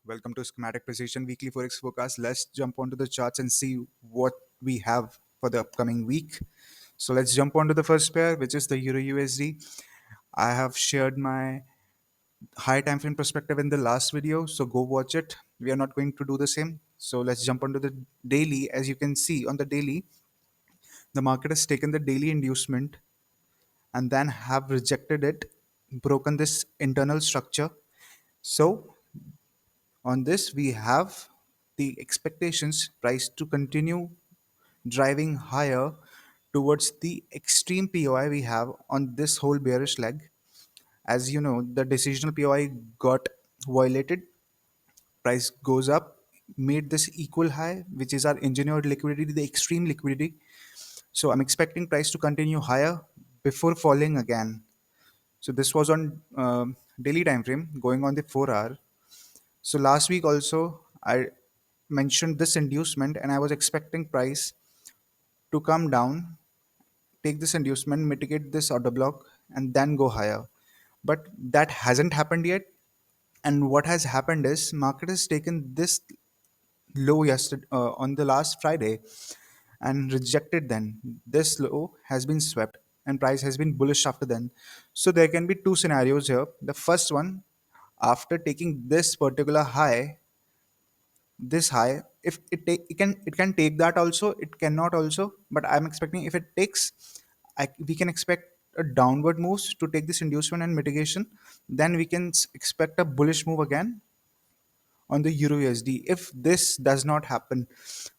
Welcome to Schematic Precision Weekly Forex Forecast. Let's jump onto the charts and see what we have for the upcoming week. So let's jump onto the first pair, which is the Euro USD. I have shared my high time frame perspective in the last video, so go watch it. We are not going to do the same. So let's jump onto the daily. As you can see on the daily, the market has taken the daily inducement and then have rejected it, broken this internal structure. So on this, we have the expectations price to continue driving higher towards the extreme POI we have on this whole bearish leg. As you know, the decisional POI got violated, price goes up, made this equal high, which is our engineered liquidity, the extreme liquidity. So I'm expecting price to continue higher before falling again. So this was on daily time frame, going on the 4 hour. So last week also I mentioned this inducement and I was expecting price to come down, take this inducement, mitigate this order block, and then go higher. But that hasn't happened yet. And what has happened is market has taken this low yesterday on the last Friday and rejected then. This low has been swept and price has been bullish after then. So there can be two scenarios here. The first one, after taking this particular high, this high, if it can take that also, it cannot also, but I'm expecting if it takes, we can expect a downward moves to take this inducement and mitigation. Then we can expect a bullish move again on the euro USD. If this does not happen,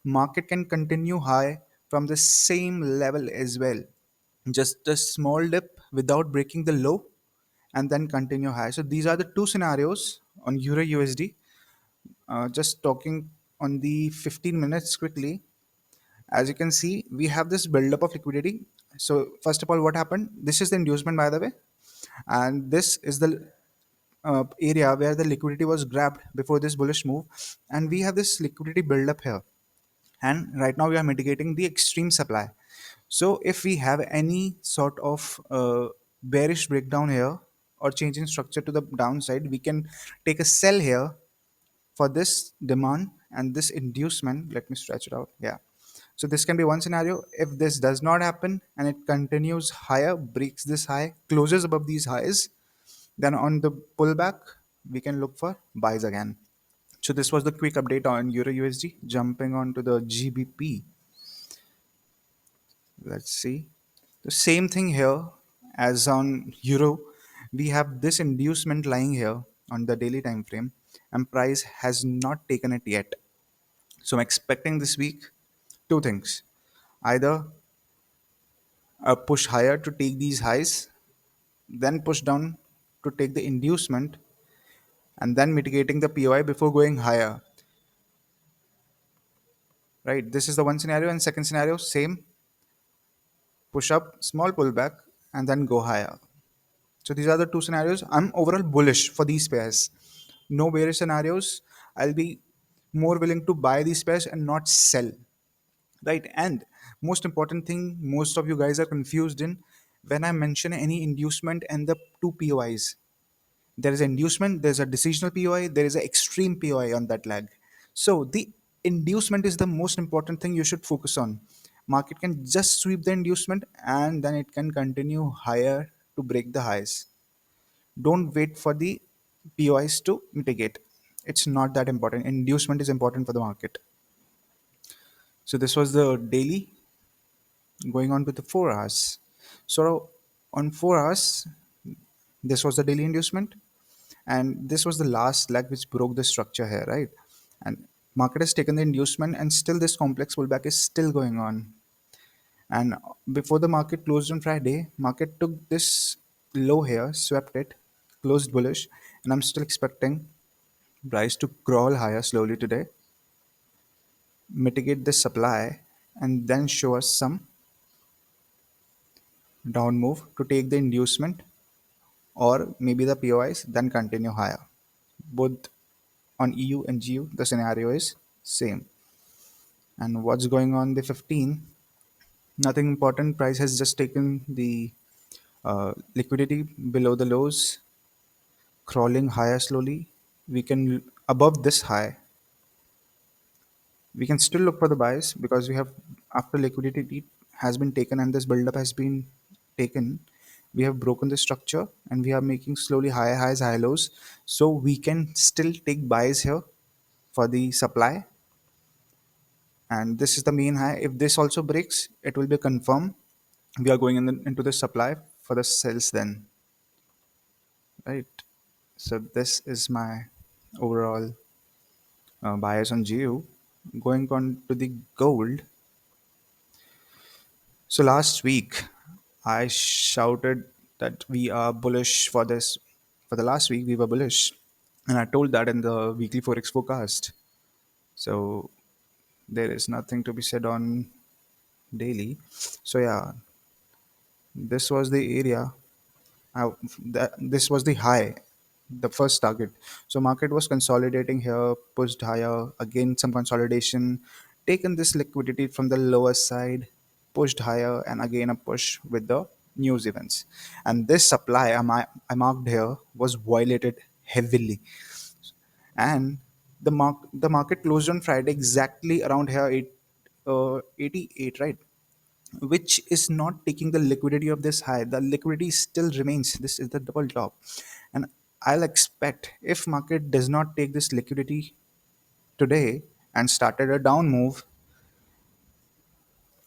market can continue high from the same level as well, just a small dip without breaking the low and then continue high. So these are the two scenarios on euro USD. Just talking on the 15 minutes quickly, as you can see, we have this buildup of liquidity. So first of all, what happened? This is the inducement, by the way, and this is the area where the liquidity was grabbed before this bullish move, and we have this liquidity buildup here. And right now we are mitigating the extreme supply. So if we have any sort of bearish breakdown here or change in structure to the downside, we can take a sell here for this demand and this inducement. Let me stretch it out. Yeah, so this can be one scenario. If this does not happen and it continues higher, breaks this high, closes above these highs, then on the pullback we can look for buys again. So this was the quick update on euro USD. Jumping on to the GBP, let's see the same thing here as on euro. We have this inducement lying here on the daily time frame and price has not taken it yet. So I'm expecting this week two things: either a push higher to take these highs, then push down to take the inducement, and then mitigating the POI before going higher. Right? This is the one scenario, and second scenario, same, push up, small pullback, and then go higher. So these are the two scenarios. I'm overall bullish for these pairs. No bearish scenarios. I'll be more willing to buy these pairs and not sell. Right? And most important thing, most of you guys are confused in when I mention any inducement and the two POIs. There is inducement, there's a decisional POI, there is an extreme POI on that leg. So the inducement is the most important thing you should focus on. Market can just sweep the inducement and then it can continue higher to break the highs. Don't wait for the POIs to mitigate. It's not that important. Inducement is important for the market. So this was the daily. Going on with the 4 hours. So on 4 hours, this was the daily inducement, and this was the last leg which broke the structure here, right? And market has taken the inducement, and still this complex pullback is still going on. And before the market closed on Friday, market took this low here, swept it, closed bullish, and I'm still expecting price to crawl higher slowly today, mitigate this supply, and then show us some down move to take the inducement or maybe the POIs, then continue higher. Both on EU and GU, the scenario is same. And what's going on the 15? Nothing important. Price has just taken the liquidity below the lows, crawling higher slowly. we can above this high, we can still look for the buys because we have, after liquidity has been taken and this buildup has been taken, we have broken the structure and we are making slowly higher highs, high lows. So we can still take buys here for the supply, and this is the main high. If this also breaks, it will be confirmed we are going into the supply for the sales then, right? So this is my overall bias on GU. Going on to the gold. So last week, I shouted that we are bullish for this. For the last week, we were bullish, and I told that in the weekly forex forecast. So there is nothing to be said on daily. So yeah, this was the area. This was the high, the first target. So market was consolidating here, pushed higher, again some consolidation, taken this liquidity from the lower side, pushed higher, and again a push with the news events. And this supply I marked here was violated heavily, and the market closed on Friday exactly around here 88, right? Which is not taking the liquidity of this high. The liquidity still remains. This is the double top, and I'll expect if market does not take this liquidity today and started a down move,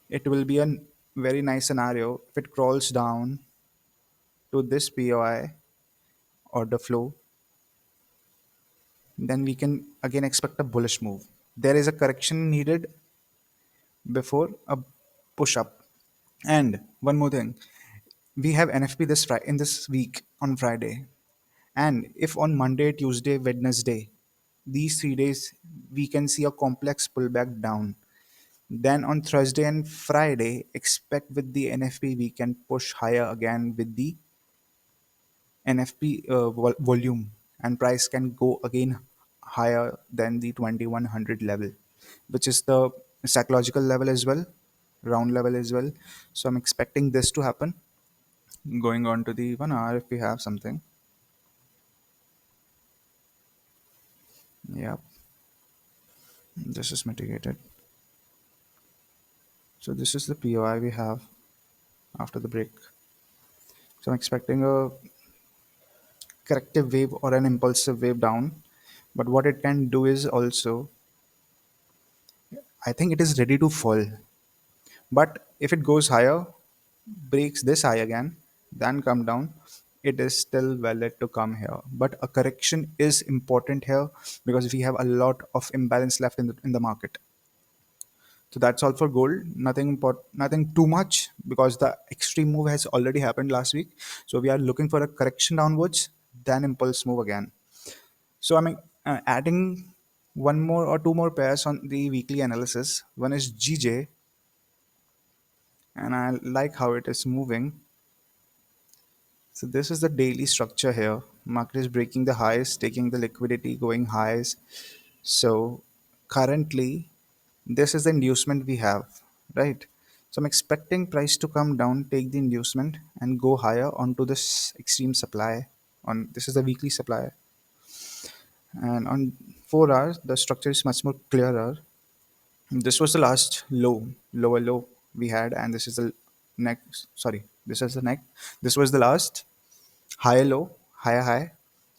it will be a very nice scenario if it crawls down to this POI order flow. Then we can again expect a bullish move. There is a correction needed before a push up. And one more thing, we have NFP in this week on Friday, and if on Monday, Tuesday, Wednesday, these 3 days we can see a complex pullback down. Then on Thursday and Friday, expect with the NFP we can push higher again with the NFP volume, and price can go again higher than the 2100 level, which is the psychological level as well, round level as well. So I'm expecting this to happen. Going on to the 1 hour, if we have something. Yeah, this is mitigated. So this is the POI we have after the break. So I'm expecting a corrective wave or an impulsive wave down. But what it can do is also, I think it is ready to fall. But if it goes higher, breaks this high again, then come down, it is still valid to come here. But a correction is important here because we have a lot of imbalance left in the market. So that's all for gold. Nothing too much because the extreme move has already happened last week. So we are looking for a correction downwards, then impulse move again. So I mean, adding one more or two more pairs on the weekly analysis. One is GJ, and I like how it is moving. So this is the daily structure here. Market is breaking the highs, taking the liquidity, going highs. So currently, this is the inducement we have, right? So I'm expecting price to come down, take the inducement, and go higher onto this extreme supply. On this is the weekly supply, and on 4 hours, the structure is much more clearer. This was the last lower low we had, and this is the neck. Sorry, this is the neck. This was the last higher low, higher high,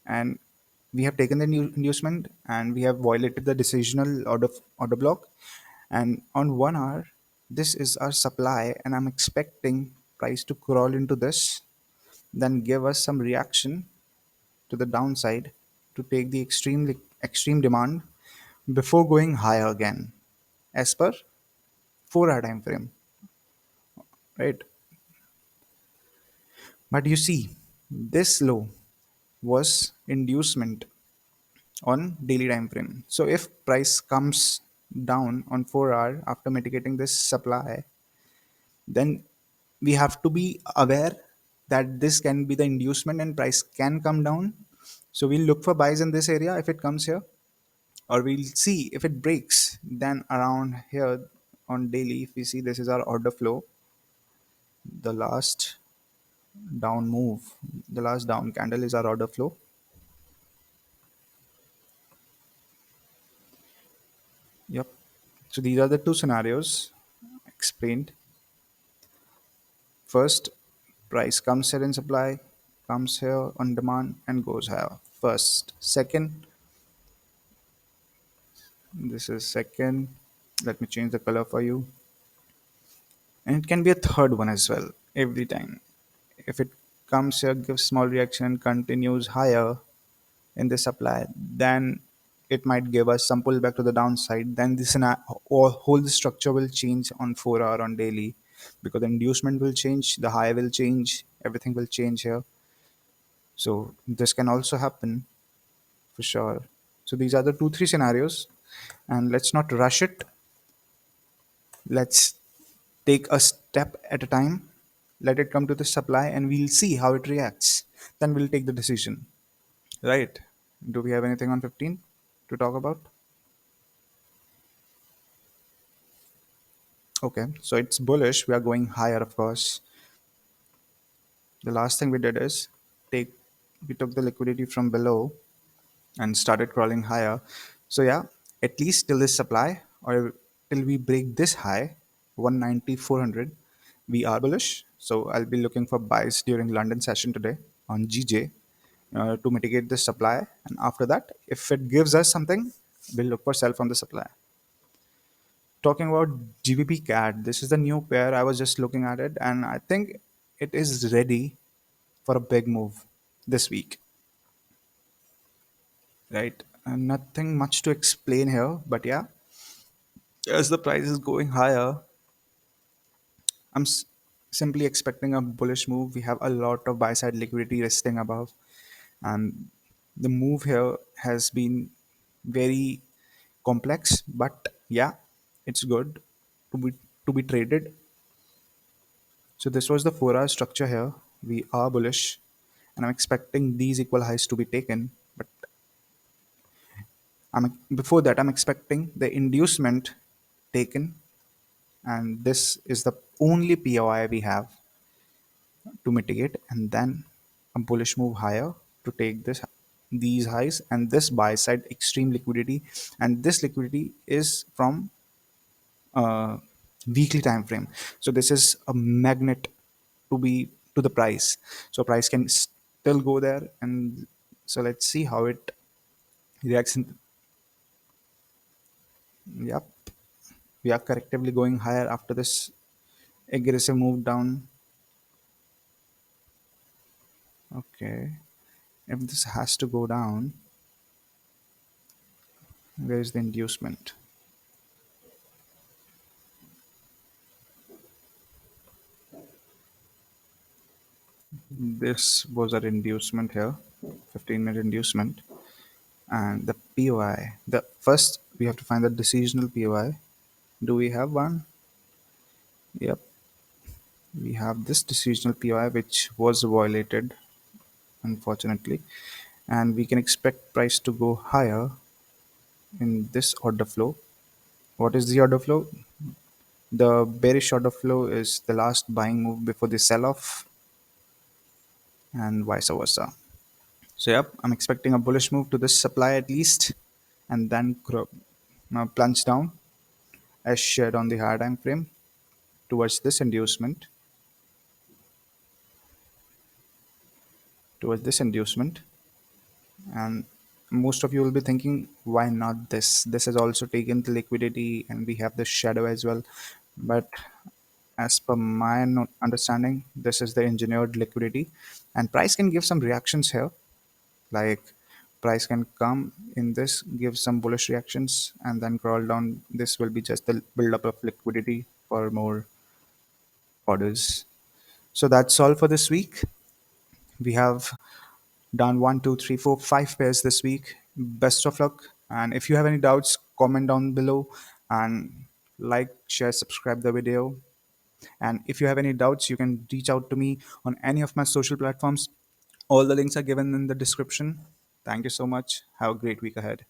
and we have taken the new inducement and we have violated the decisional order block. And on 1 hour, this is our supply, and I'm expecting price to crawl into this, then give us some reaction to the downside to take the extreme demand before going higher again, as per 4 hour time frame, right? But you see, this low was inducement on daily time frame. So if price comes down on 4 hour after mitigating this supply, then we have to be aware that this can be the inducement and price can come down. So we'll look for buys in this area if it comes here, or we'll see if it breaks. Then around here on daily, if we see this is our order flow, the last down move, the last down candle is our order flow. Yep. So these are the two scenarios explained. First, price comes here in supply, comes here on demand, and goes higher. First. Second, this is second. Let me change the color for you. And it can be a third one as well every time. If it comes here, gives small reaction, and continues higher in the supply, then it might give us some pullback to the downside. Then this or whole structure will change on 4 hour on daily, because the inducement will change, the high will change, everything will change here. So this can also happen for sure. So these are the two three scenarios, and let's not rush it. Let's take a step at a time. Let it come to the supply, and we'll see how it reacts. Then we'll take the decision. Right? Do we have anything on 15 to talk about? Okay, so it's bullish. We are going higher, of course. The last thing we did is take we took the liquidity from below and started crawling higher. So yeah, at least till this supply or till we break this high, 190,400, we are bullish. So I'll be looking for buys during London session today on GJ to mitigate this supply. And after that, if it gives us something, we'll look for sell from the supply. Talking about GBP CAD, this is the new pair. I was just looking at it, and I think it is ready for a big move this week, right? And nothing much to explain here, but yeah, as the price is going higher, I'm simply expecting a bullish move. We have a lot of buy side liquidity resting above, and the move here has been very complex, but yeah, it's good to be traded. So this was the 4 hour structure here. We are bullish, and I'm expecting these equal highs to be taken. But before that, I'm expecting the inducement taken, and this is the only POI we have to mitigate, and then a bullish move higher to take these highs and this buy side extreme liquidity, and this liquidity is from weekly time frame. So this is a magnet to be to the price, so price can still go there. And so let's see how it reacts yep, we are correctively going higher after this aggressive move down. Okay, if this has to go down, where is the inducement? This was our inducement here, 15-minute inducement. And the POI, the first we have to find the decisional POI. Do we have one? Yep, we have this decisional POI which was violated, unfortunately, and we can expect price to go higher in this order flow. What is the order flow? The bearish order flow is the last buying move before the sell off, and vice versa. So yep, I'm expecting a bullish move to this supply at least, and then plunge down as shared on the higher time frame towards this inducement. And most of you will be thinking, why not this? This has also taken the liquidity, and we have the shadow as well. But as per my understanding, this is the engineered liquidity, and price can give some reactions here. Like price can come in this, give some bullish reactions, and then crawl down. This will be just the build up of liquidity for more orders. So that's all for this week. We have done one, two, three, four, five pairs this week. Best of luck. And if you have any doubts, comment down below, and like, share, subscribe the video. And if you have any doubts, you can reach out to me on any of my social platforms. All the links are given in the description. Thank you so much. Have a great week ahead.